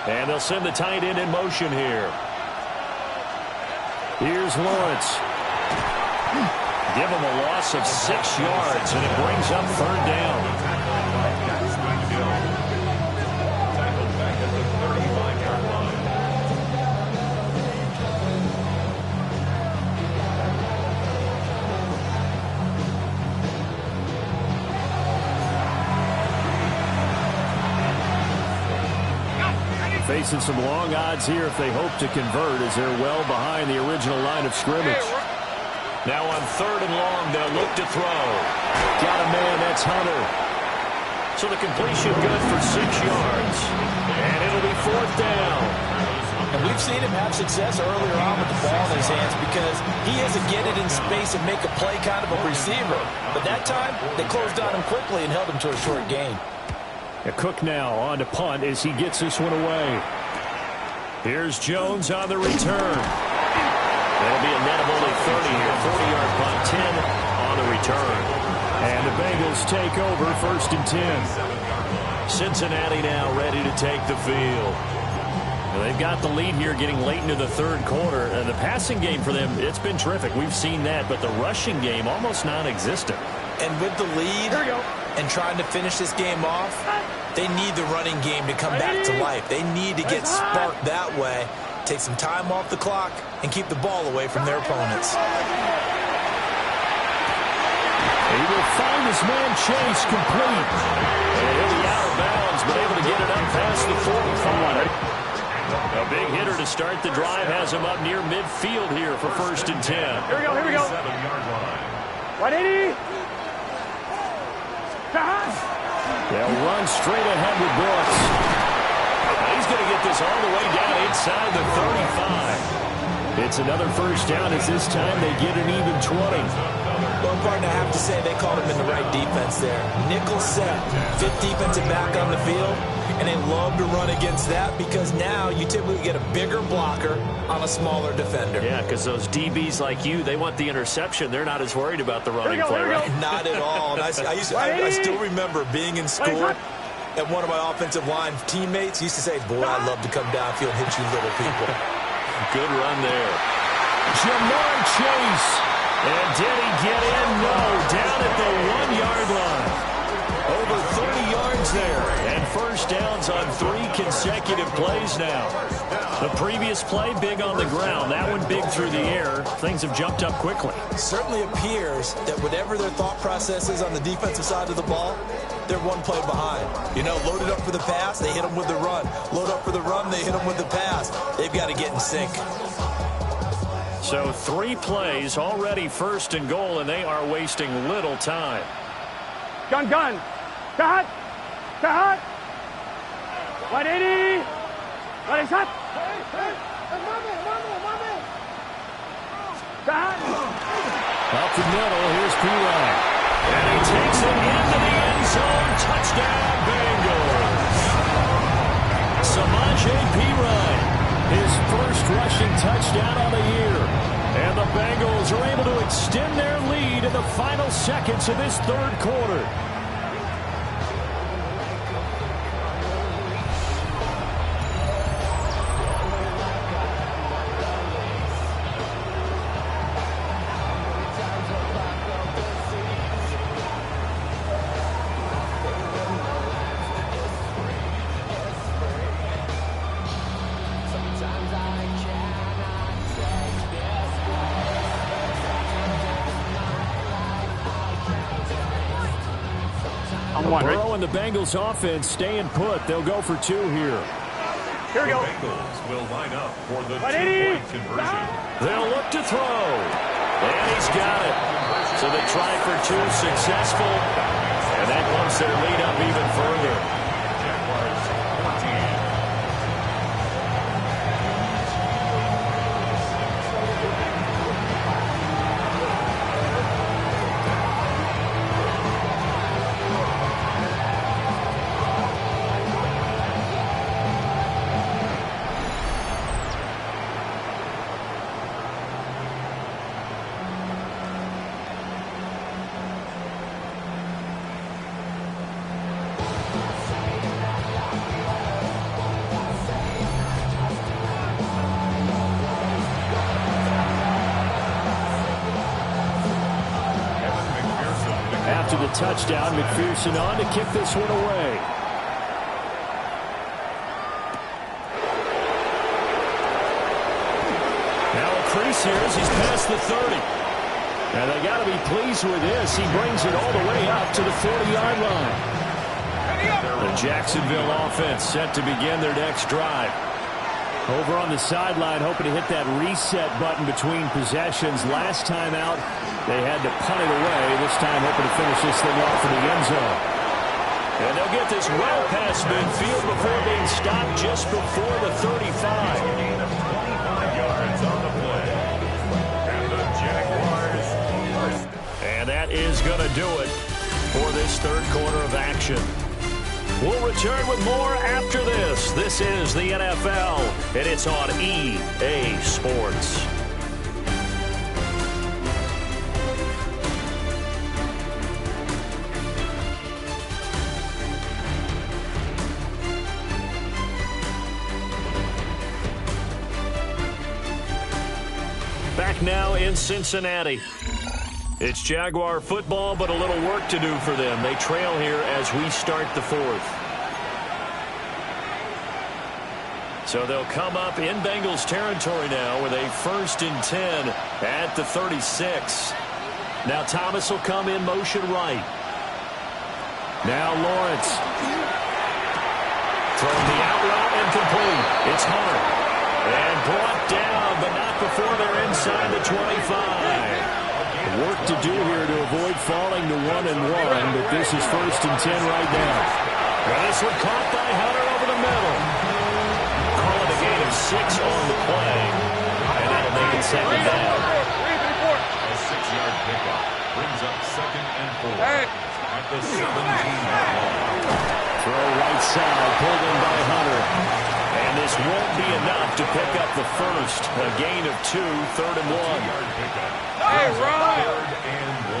And they'll send the tight end in motion here. Here's Lawrence. Give him a loss of 6 yards, and it brings up 3rd down. Tackled back at the 35-yard line. Facing some long odds here if they hope to convert, as they're well behind the original line of scrimmage. Now on 3rd and long, they'll look to throw. Got a man, that's Hunter. So the completion good for 6 yards. And it'll be 4th down. And we've seen him have success earlier on with the ball in his hands because he has to get it in space and make a play kind of a receiver. But that time, they closed on him quickly and held him to a short gain. Cook now on to punt as he gets this one away. Here's Jones on the return. That'll be a net of only 30 here. 40-yard punt, 10 on the return. And the Bengals take over 1st and 10. Cincinnati now ready to take the field. Well, they've got the lead here getting late into the 3rd quarter. The passing game for them, it's been terrific. We've seen that, but the rushing game almost non-existent. And with the lead and trying to finish this game off, they need the running game to come back to life. They need to get sparked that way, take some time off the clock, and keep the ball away from their opponents. He will find his man Chase complete. And he'll be out of bounds, but able to get it up past the 45. A big hitter to start the drive has him up near midfield here for 1st and 10. Here we go, here we go. 7-yard line. 180. They'll run straight ahead with Brooks. He's going to get this all the way down inside the 35. It's another 1st down as this time they get an even 20. Well, partner, I have to say they called him in the right defense there. Nickel set, 5th defensive back on the field, and they love to run against that because now you typically get a bigger blocker on a smaller defender. Yeah, because those DBs like you, they want the interception. They're not as worried about the running play, right? Not at all. And I still remember being in school, and one of my offensive line teammates used to say, boy, I'd love to come downfield and hit you little people. Good run there. Jamar Chase. And did he get in? No. Down at the 1-yard line. Over 30 yards there. And 1st downs on 3 consecutive plays now. The previous play, big on the ground. That one big through the air. Things have jumped up quickly. It certainly appears that whatever their thought process is on the defensive side of the ball, they're one play behind. You know, loaded up for the pass, they hit them with the run. Load up for the run, they hit them with the pass. They've got to get in sync. So 3 plays, already 1st and goal, and they are wasting little time. Gun. Cut. 180. What is that? Up the middle, here's Pirine. And he takes it into the end zone. Touchdown, Bengals. Samaje Pirine, his 1st rushing touchdown of the year. And the Bengals are able to extend their lead in the final seconds of this 3rd quarter. Burrow and the Bengals offense staying put. They'll go for 2 here. Here we go. The Bengals will line up for the 2-point conversion. They'll look to throw. And he's got it. So they try for 2, successful. And that bumps their lead up even further. Jaguars 14. After the touchdown, McPherson on to kick this one away. Now a crease here as he's past the 30. And they got to be pleased with this. He brings it all the way up to the 40-yard line. The Jacksonville offense set to begin their next drive. Over on the sideline, hoping to hit that reset button between possessions. Last time out, they had to punt it away. This time, hoping to finish this thing off in the end zone. And they'll get this well past midfield before being stopped just before the 35. 25 yards on the play. And the Jaguars first. And that is going to do it for this 3rd quarter of action. We'll return with more after this. This is the NFL, and it's on EA Sports. Back now in Cincinnati. It's Jaguar football, but a little work to do for them. They trail here as we start the 4th. So they'll come up in Bengals territory now with a 1st and 10 at the 36. Now Thomas will come in motion right. Now Lawrence. Throwing the out route and complete. It's Hunter. And brought down, but not before they're inside the 25. Work to do here to avoid falling to 1-1, but this is 1st and 10 right now. Well, this one caught by Hunter over the middle. Calling a gain of 6 on the play. And that'll make it 2nd down. A 6-yard pickup brings up 2nd and 4 at the 17-yard line. Throw right side, pulled in by Hunter. And this won't be enough to pick up the first. A gain of 2, 3rd and 1. 2-yard pickup. Hey, right. 3rd and 1.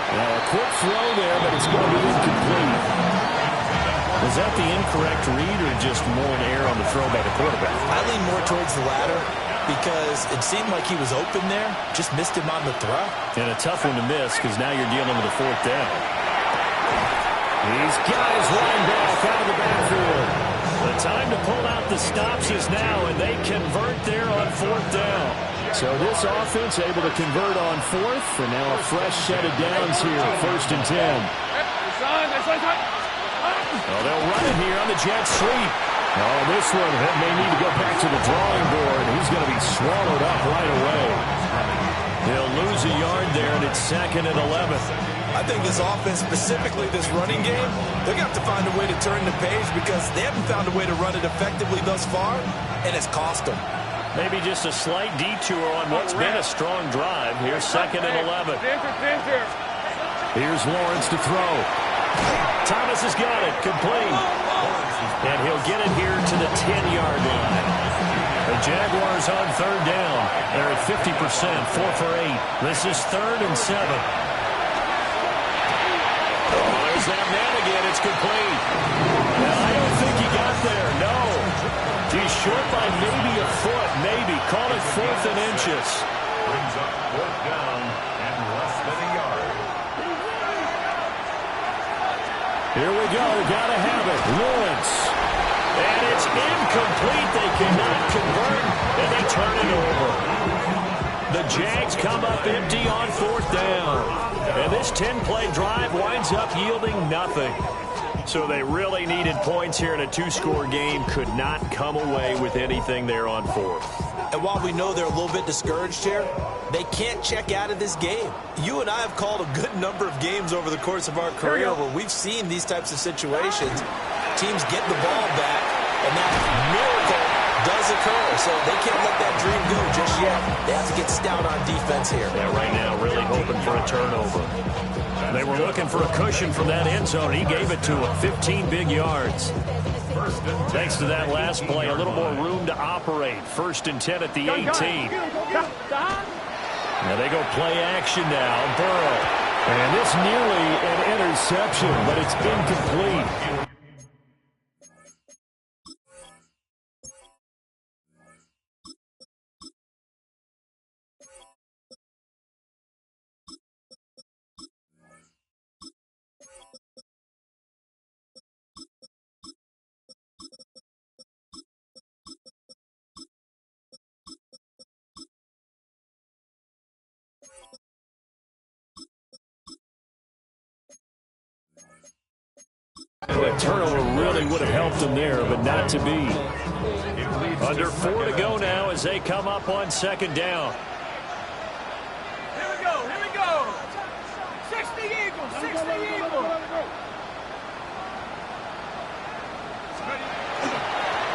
Now a quick throw there, but it's going to be incomplete. Was that the incorrect read or just more an error on the throw by the quarterback? I lean more towards the latter because it seemed like he was open there. Just missed him on the throw. And a tough one to miss because now you're dealing with a 4th down. He's got his running back out of the backfield. The time to pull out the stops is now, and they convert there on 4th down. So this offense able to convert on 4th, and now a fresh set of downs here, 1st and 10. Well, they'll run it here on the jet sweep. Oh, this one may need to go back to the drawing board. He's going to be swallowed up right away. They'll lose a yard there, and it's 2nd and 11. I think this offense, specifically this running game, they're going to have to find a way to turn the page because they haven't found a way to run it effectively thus far, and it's cost them. Maybe just a slight detour on what's been a strong drive. Here's 2nd and 11. Here's Lawrence to throw. Thomas has got it, complete. And he'll get it here to the 10-yard line. The Jaguars on 3rd down. They're at 50%, 4 for 8. This is 3rd and 7. There's that man again. It's complete. Now, I don't think he got there. No. He's short by maybe a foot. Maybe. Call it 4th and inches. Brings up 4th down and less than a yard. Here we go. Got to have it. Lawrence. And it's incomplete. They cannot convert, and they turn it over. The Jags come up empty on 4th down. And this 10-play drive winds up yielding nothing. So they really needed points here in a 2-score game. Could not come away with anything there on 4th. And while we know they're a little bit discouraged here, they can't check out of this game. You and I have called a good number of games over the course of our career where we've seen these types of situations. Teams get the ball back, and that miracle does occur. So they can't let that dream go just yet. They have to get stout on defense here. Yeah, right now really hoping for a turnover. They were looking for a cushion from that end zone. He gave it to them, 15 big yards. Thanks to that last play, a little more room to operate. 1st and 10 at the 18. Now they go play action now. Burrow. And it's nearly an interception, but it's incomplete. A turnover really would have helped them there, but not to be. Under 4 to go now as they come up on 2nd down. Here we go. 60 Eagles, 60 Eagles.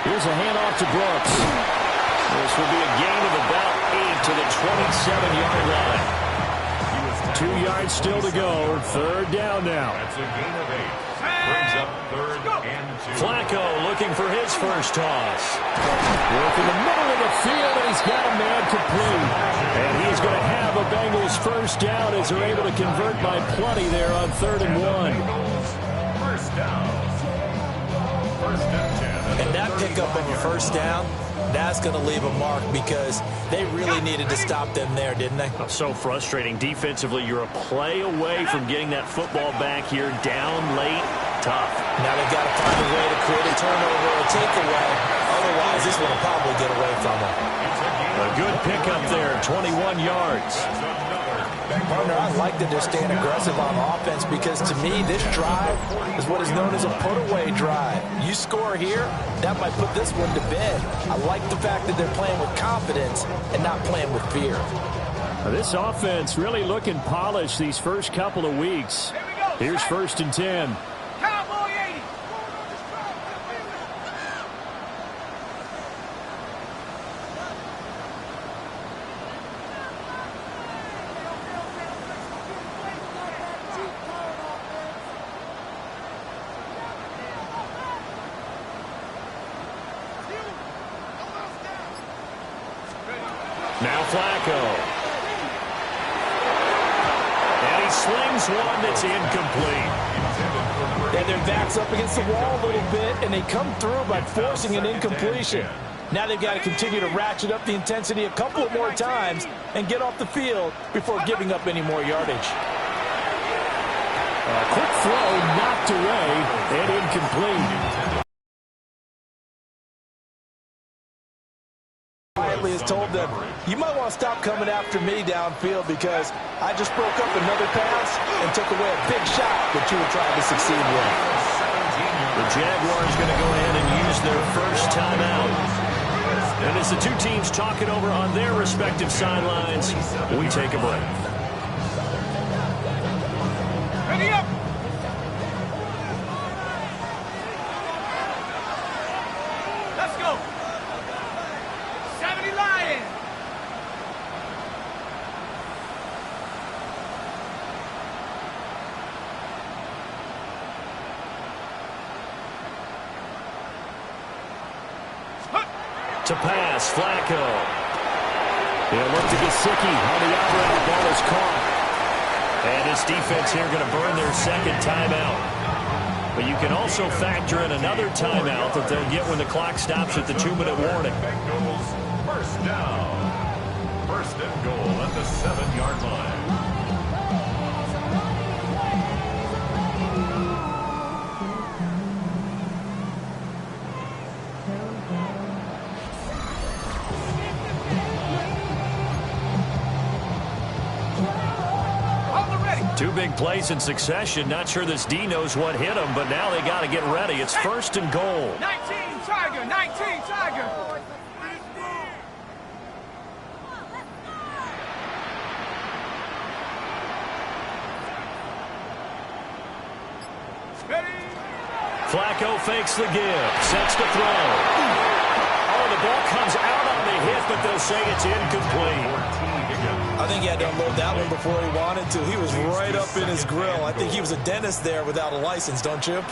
Here's a handoff to Brooks. This will be a gain of about 8 to the 27-yard line. 2 yards still to go. 3rd down now. That's a gain of 8. Brings up 3rd and 2. Flacco looking for his first toss. Work in the middle of the field, and he's got a man complete. And he's going to have a Bengals first down as they're able to convert by plenty there on 3rd and 1. First down. 1st and 10. And that pickup of a first down, that's going to leave a mark because they really needed to stop them there, didn't they? So frustrating. Defensively, you're a play away from getting that football back here down late. Tough. Now they've got to find a way to create a turnover or a takeaway. Otherwise, this one will probably get away from them. It's a gain A good pickup there, 21 yards. Partner, I like that they're staying aggressive on offense because to me, this drive is what is known as a put-away drive. You score here, that might put this one to bed. I like the fact that they're playing with confidence and not playing with fear. This offense really looking polished these first couple of weeks. Here's 1st and 10. Cowboy 80. Now Flacco. And he slings one that's incomplete. And their back's up against the wall a little bit, and they come through by forcing an incompletion. Now they've got to continue to ratchet up the intensity a couple of more times and get off the field before giving up any more yardage. A quick throw knocked away and incomplete. Has told them, you might want to stop coming after me downfield because I just broke up another pass and took away a big shot that you were trying to succeed with. The Jaguars going to go ahead and use their first timeout. And as the two teams talk it over on their respective sidelines, we take a break. Ready up. Let's go. 70 Lions. To pass, Flacco. He'll look to Gesicki on the outright. The ball is caught. And this defense here going to burn their second timeout. But you can also factor in another timeout that they'll get when the clock stops at the 2-minute warning. Bengals first down. 1st and goal at the 7-yard line. Two big plays in succession. Not sure this D knows what hit him, but now they got to get ready. It's 1st and goal. 19 Tiger, 19 Tiger. Ready. Flacco fakes the give. Sets to throw. Oh, the ball comes out on the hit, but they'll say it's incomplete. I think he had to unload that one before he wanted to. He was right up in his grill. I think he was a dentist there without a license, don't you?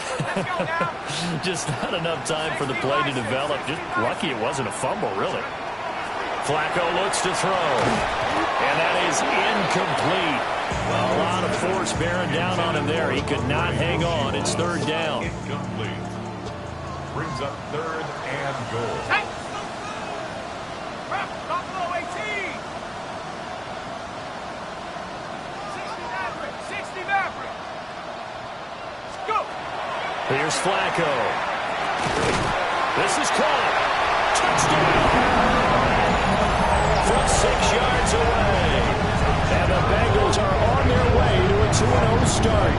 Just not enough time for the play to develop. Just lucky it wasn't a fumble, really. Flacco looks to throw. And that is incomplete. A lot of force bearing down on him there. He could not hang on. It's 3rd down. Incomplete. Brings up 3rd and goal. Hey. Buffalo 18. 60 Maverick. Go. Here's Flacco. This is caught. Touchdown. From 6 yards away. And the Bengals are on their way to a 2-0 start.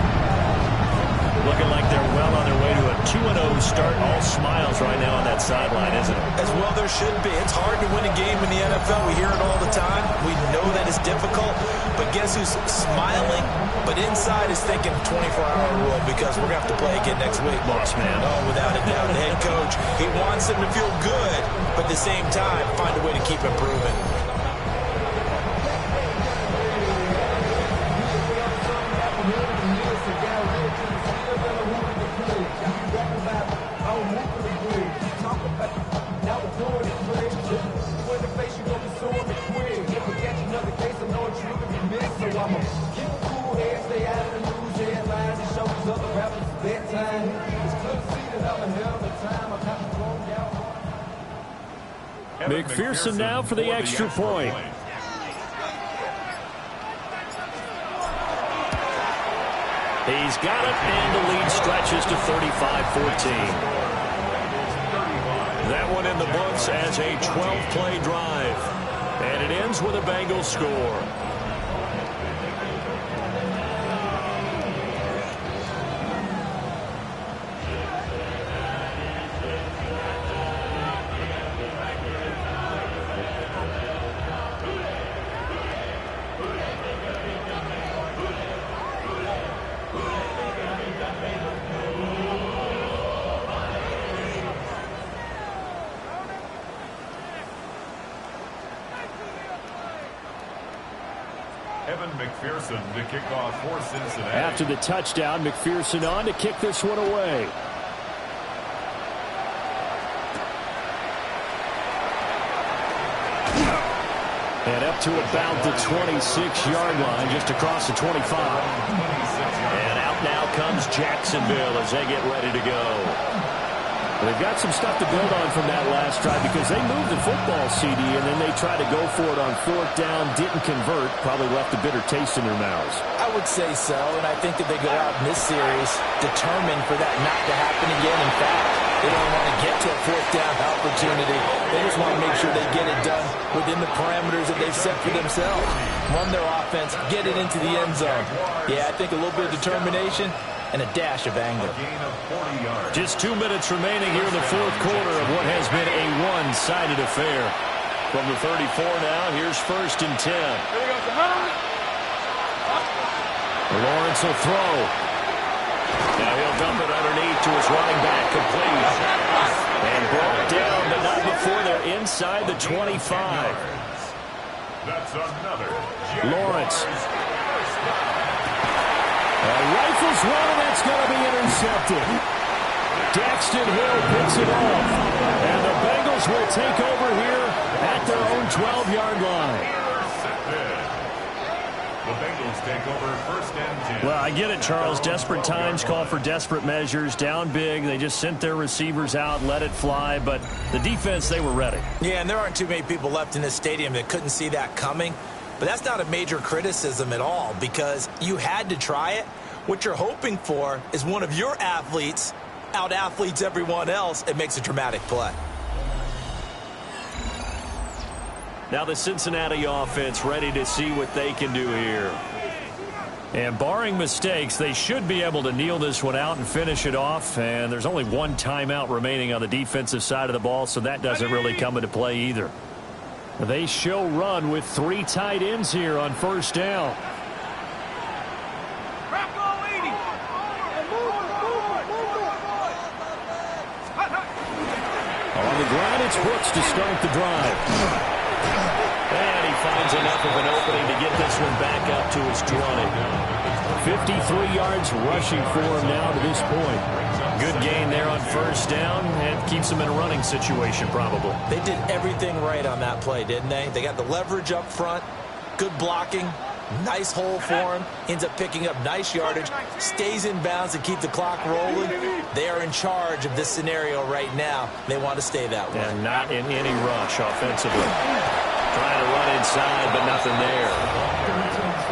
Looking like they're well on their way to a 2-0 start. All smiles right now on that sideline, isn't it? As well there should be. It's hard to win a game in the NFL. We hear it all the time. We know that it's difficult. But guess who's smiling? But inside is thinking 24-hour rule because we're going to have to play again next week. Boss man. Oh, without a doubt. The head coach, he wants them to feel good, but at the same time, find a way to keep improving. McPherson now for the extra point. He's got it, and the lead stretches to 35-14. That one in the books as a 12-play drive. And it ends with a Bengals score. Evan McPherson to kick off for Cincinnati. After the touchdown, McPherson on to kick this one away. And up to about the 26-yard line, just across the 25. And out now comes Jacksonville as they get ready to go. They've got some stuff to build on from that last drive because they moved the football, CD, and then they tried to go for it on fourth down, didn't convert, probably left a bitter taste in their mouths. I would say so, and I think that they go out in this series determined for that not to happen again. In fact, they don't want to get to a fourth down opportunity. They just want to make sure they get it done within the parameters that they've set for themselves. Run their offense, get it into the end zone. Yeah, I think a little bit of determination and a dash of anger. Just 2 minutes remaining here in the fourth quarter of what has been a one-sided affair. From the 34 now, here's 1st and 10. Lawrence will throw. Now he'll dump it underneath to his running back, complete. And brought down, but not before they're inside the 25. That's another. Lawrence. Rifles one, and that's going to be intercepted. Daxton Hill picks it off. And the Bengals will take over here at their own 12-yard line. The Bengals take over 1st and 10. Well, I get it, Charles. Desperate times call for desperate measures. Down big. They just sent their receivers out, let it fly. But the defense, they were ready. Yeah, and there aren't too many people left in this stadium that couldn't see that coming. But that's not a major criticism at all because you had to try it. What you're hoping for is one of your athletes out-athletes everyone else and makes a dramatic play. Now the Cincinnati offense ready to see what they can do here. And barring mistakes, they should be able to kneel this one out and finish it off. And there's only one timeout remaining on the defensive side of the ball, so that doesn't really come into play either. They show run with 3 tight ends here on 1st down. On the ground, it's Brooks to start the drive. And he finds enough of an opening to get this one back up to his 20. 53 yards rushing for him now to this point. Good gain there on 1st down, and keeps him in a running situation probably. They did everything right on that play, didn't they? They got the leverage up front, good blocking, nice hole for him, ends up picking up nice yardage, stays in bounds to keep the clock rolling. They are in charge of this scenario right now. They want to stay that way. And not in any rush offensively. Trying to run inside, but nothing there.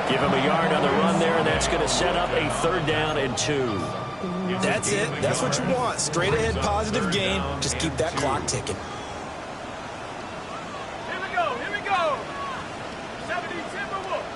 Give him a yard on the run there, and that's going to set up a 3rd down and 2. That's it. That's what you want. Straight ahead positive gain. Just keep that clock ticking. Here we go. Here we go. 70 Timberwolves.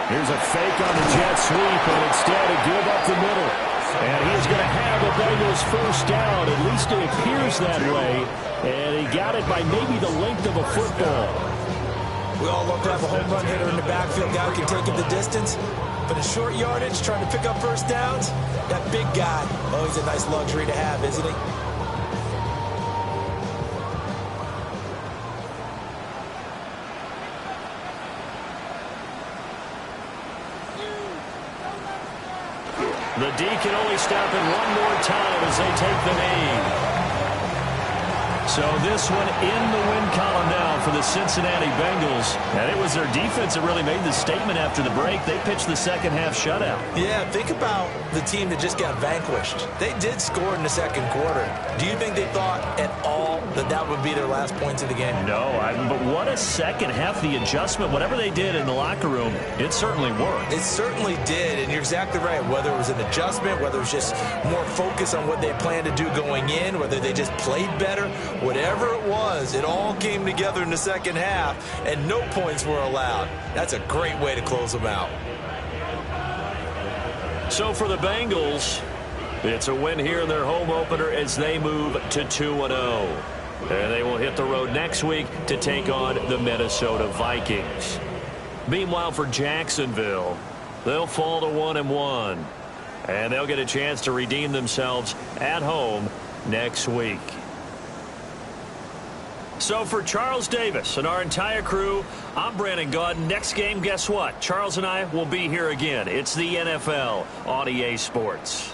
Here's a fake on the jet sweep, and instead a give up the middle. And he's going to have the Bengals 1st down. At least it appears that way. And he got it by maybe the length of a football. We all love to have a home run hitter in the backfield, guy who can take it the distance. But in short yardage, trying to pick up 1st downs, that big guy, oh, he's a nice luxury to have, isn't he? The D can only stop it one more time as they take the knee. So this one in the win column now for the Cincinnati Bengals. And it was their defense that really made the statement after the break. They pitched the second half shutout. Yeah, think about the team that just got vanquished. They did score in the second quarter. Do you think they thought at all that that would be their last points of the game? No, but what a second half. The adjustment, whatever they did in the locker room, it certainly worked. It certainly did, and you're exactly right. Whether it was an adjustment, whether it was just more focus on what they planned to do going in, whether they just played better, whatever it was, it all came together in the second half, and no points were allowed. That's a great way to close them out. So for the Bengals, it's a win here in their home opener as they move to 2-0. And they will hit the road next week to take on the Minnesota Vikings. Meanwhile, for Jacksonville, they'll fall to 1-1. And they'll get a chance to redeem themselves at home next week. So for Charles Davis and our entire crew, I'm Brandon Gaudin. Next game, guess what? Charles and I will be here again. It's the NFL on EA Sports.